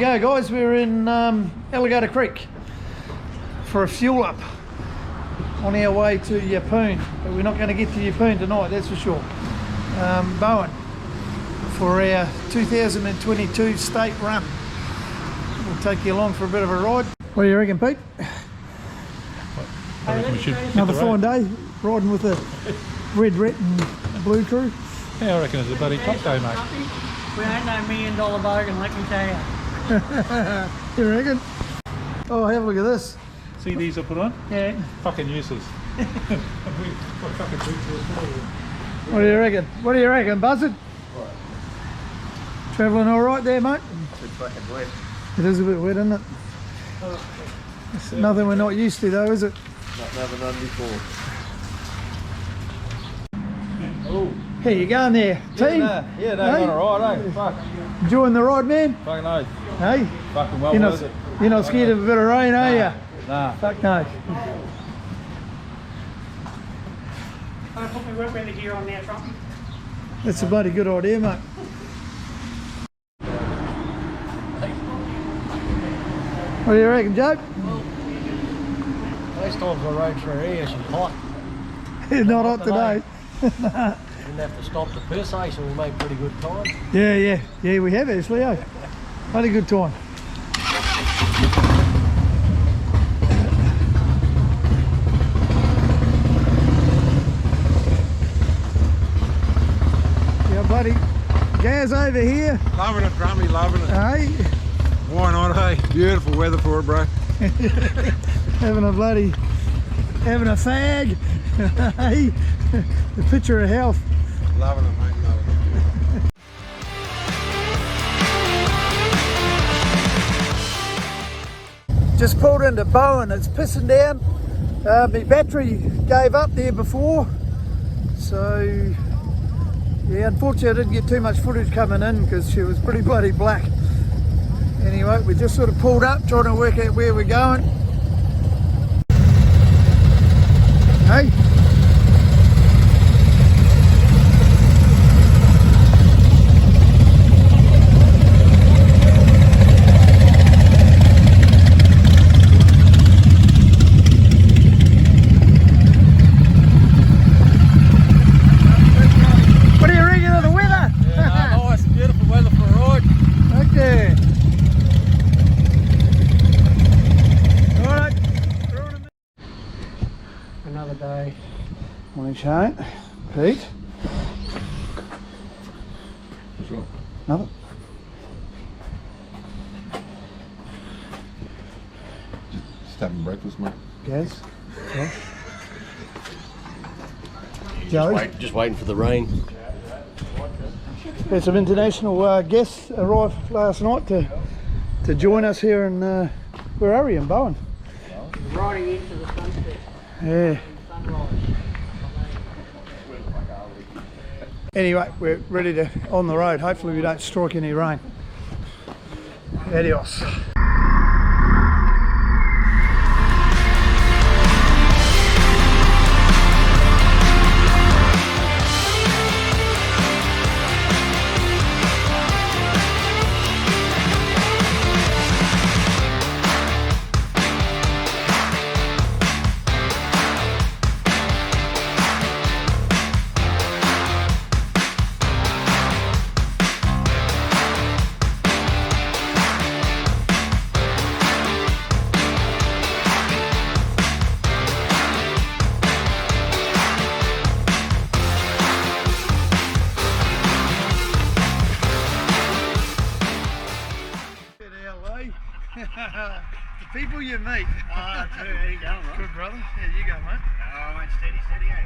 go, guys. We're in Alligator Creek for a fuel up on our way to Yepoon, but we're not going to get to Yepoon tonight, that's for sure. Bowen for our 2022 state run. We'll take you along for a bit of a ride. What do you reckon, Pete? I reckon we should Another fine day riding with the red and blue crew. Yeah, I reckon it's a bloody top day, mate. We ain't no $1 million bogan, let me tell you. You reckon? Oh, have a look at this. See these I put on? Yeah. Fucking useless. What do you reckon? What do you reckon, Buzzard? Travelling all right there, mate? It's fucking wet. It is a bit wet, isn't it? It's nothing we're not used to, though, is it? Never done before. Oh. How you going there, team? Yeah, Hey? going alright, eh? Fuck. Enjoying the ride, man? Fucking no. Hey? Fucking well You're not scared of a bit of rain, are you? Nah. Fuck no. I put my work weather gear on now, Trump. That's a bloody good idea, mate. What do you reckon, Joe? Most times I rode through here, it's hot. Not hot today. Didn't have to stop the per se, so we made pretty good time. Yeah, we have actually, eh? Had a good time. Yeah, buddy. Gaz over here. Loving it, Drummy, loving it. Hey? Why not, hey? Beautiful weather for it, bro. having a fag. Hey? The picture of health. Loving it, mate, loving it. Just pulled into Bowen, it's pissing down. My battery gave up there before, so yeah, unfortunately I didn't get too much footage coming in because she was pretty bloody black. Anyway, we just sort of pulled up trying to work out where we're going. Hey? Another day. Morning, Shane. Pete? Sure. Nothing? Just having breakfast, mate. Gaz? Joe? Just waiting for the rain. Had some international guests arrive last night to join us here in, where are we, in Bowen? Riding into the sunset. Yeah. Sunrise. Anyway, we're ready to on the road. Hopefully we don't strike any rain. Adios. The people you meet. Ah, true. There you go, mate. Good brother. There you go, mate. Oh, mate, steady, eh?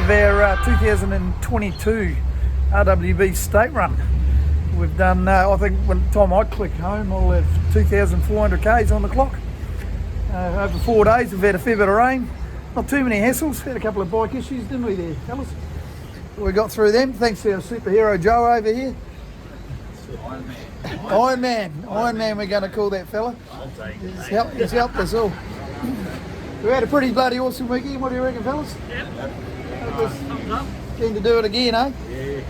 of our 2022 RWB state run. We've done, I think when the time I click home, I'll have 2,400 Ks on the clock. Over 4 days, we've had a fair bit of rain. Not too many hassles, had a couple of bike issues, didn't we there, fellas? We got through them, thanks to our superhero Joe over here. Iron Man, we're going to call that fella. He's helped us all. We had a pretty bloody awesome weekend, what do you reckon, fellas? Yep. Keen to do it again, eh? Yeah.